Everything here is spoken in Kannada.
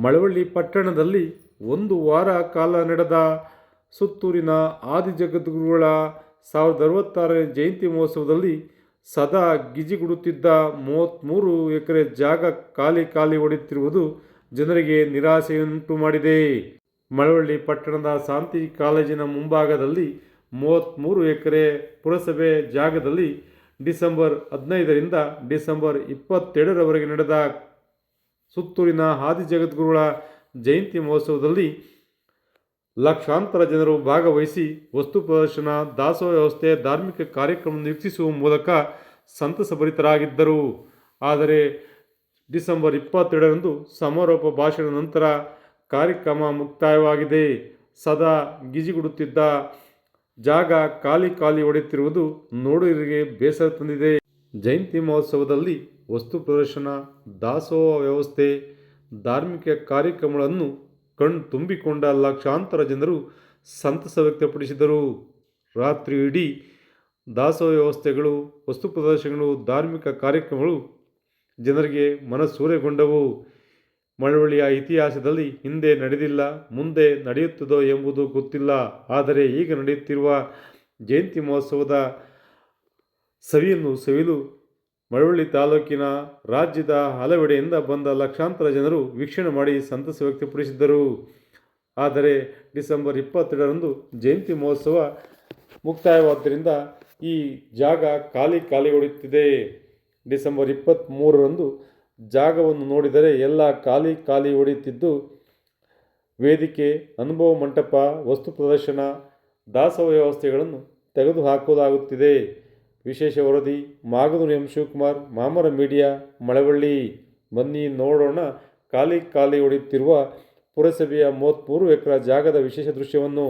ಮಳವಳ್ಳಿ ಪಟ್ಟಣದಲ್ಲಿ ಒಂದು ವಾರ ಕಾಲ ನಡೆದ ಸುತ್ತೂರಿನ ಆದಿಜಗದ್ಗುರುಗಳ 1066ನೇ ಜಯಂತಿ ಮಹೋತ್ಸವದಲ್ಲಿ ಸದಾ ಗಿಜಿಗುಡುತ್ತಿದ್ದ 33 ಎಕರೆ ಜಾಗ ಖಾಲಿ ಹೊಡೆಯುತ್ತಿರುವುದು ಜನರಿಗೆ ನಿರಾಸೆಯುಂಟು ಮಾಡಿದೆ. ಮಳವಳ್ಳಿ ಪಟ್ಟಣದ ಶಾಂತಿ ಕಾಲೇಜಿನ ಮುಂಭಾಗದಲ್ಲಿ 33 ಎಕರೆ ಪುರಸಭೆ ಜಾಗದಲ್ಲಿ ಡಿಸೆಂಬರ್ 15ರಿಂದ ಡಿಸೆಂಬರ್ 22ರವರೆಗೆ ನಡೆದ ಸುತ್ತೂರಿನ ಆದಿಜಗದ್ಗುರುಗಳ ಜಯಂತಿ ಮಹೋತ್ಸವದಲ್ಲಿ ಲಕ್ಷಾಂತರ ಜನರು ಭಾಗವಹಿಸಿ ವಸ್ತು ಪ್ರದರ್ಶನ, ದಾಸೋಹ ವ್ಯವಸ್ಥೆ, ಧಾರ್ಮಿಕ ಕಾರ್ಯಕ್ರಮವನ್ನು ವೀಕ್ಷಿಸುವ ಮೂಲಕ ಸಂತಸಭರಿತರಾಗಿದ್ದರು. ಆದರೆ ಡಿಸೆಂಬರ್ 22ರಂದು ಸಮಾರೋಪ ಭಾಷಣದ ನಂತರ ಕಾರ್ಯಕ್ರಮ ಮುಕ್ತಾಯವಾಗಿದೆ. ಸದಾ ಗಿಜಿಗುಡುತ್ತಿದ್ದ ಜಾಗ ಖಾಲಿ ಹೊಡೆಯುತ್ತಿರುವುದು ನೋಡುಗರಿಗೆ ಬೇಸರ ತಂದಿದೆ. ಜಯಂತಿ ಮಹೋತ್ಸವದಲ್ಲಿ ವಸ್ತು ಪ್ರದರ್ಶನ, ದಾಸೋಹ ವ್ಯವಸ್ಥೆ, ಧಾರ್ಮಿಕ ಕಾರ್ಯಕ್ರಮಗಳನ್ನು ತುಂಬಿಕೊಂಡ ಲಕ್ಷಾಂತರ ಜನರು ಸಂತಸ ವ್ಯಕ್ತಪಡಿಸಿದರು. ರಾತ್ರಿ ಇಡೀ ದಾಸೋಹ ವ್ಯವಸ್ಥೆಗಳು, ವಸ್ತು ಪ್ರದರ್ಶನಗಳು, ಧಾರ್ಮಿಕ ಕಾರ್ಯಕ್ರಮಗಳು ಜನರಿಗೆ ಮನಸೂರೆಗೊಂಡವು. ಮಳವಳ್ಳಿಯ ಇತಿಹಾಸದಲ್ಲಿ ಹಿಂದೆ ನಡೆದಿಲ್ಲ, ಮುಂದೆ ನಡೆಯುತ್ತದೋ ಎಂಬುದು ಗೊತ್ತಿಲ್ಲ. ಆದರೆ ಈಗ ನಡೆಯುತ್ತಿರುವ ಜಯಂತಿ ಮಹೋತ್ಸವದ ಸವಿಯನ್ನು ಸವಿಯಲು ಮಳವಳ್ಳಿ ತಾಲೂಕಿನ, ರಾಜ್ಯದ ಹಲವೆಡೆಯಿಂದ ಬಂದ ಲಕ್ಷಾಂತರ ಜನರು ವೀಕ್ಷಣೆ ಮಾಡಿ ಸಂತಸ ವ್ಯಕ್ತಪಡಿಸಿದ್ದರು. ಆದರೆ ಡಿಸೆಂಬರ್ 22ರಂದು ಜಯಂತಿ ಮಹೋತ್ಸವ ಮುಕ್ತಾಯವಾದ್ದರಿಂದ ಈ ಜಾಗ ಖಾಲಿ ಹೊಡೆಯುತ್ತಿದೆ. ಡಿಸೆಂಬರ್ 23ರಂದು ಜಾಗವನ್ನು ನೋಡಿದರೆ ಎಲ್ಲ ಖಾಲಿ ಹೊಡೆಯುತ್ತಿದ್ದು, ವೇದಿಕೆ, ಅನುಭವ ಮಂಟಪ, ವಸ್ತು ಪ್ರದರ್ಶನ, ದಾಸೋಹ ವ್ಯವಸ್ಥೆಗಳನ್ನು ತೆಗೆದುಹಾಕಲಾಗುತ್ತಿದೆ. ವಿಶೇಷ ವರದಿ ಮಾಗನೂರು ಎಂ. ಶಿವಕುಮಾರ್, ಮಾಮರ ಮೀಡಿಯಾ, ಮಳವಳ್ಳಿ. ಬನ್ನಿ ನೋಡೋಣ ಖಾಲಿ ಹೊಡೆಯುತ್ತಿರುವ ಪುರಸಭೆಯ 33 ಎಕರೆ ಜಾಗದ ವಿಶೇಷ ದೃಶ್ಯವನ್ನು.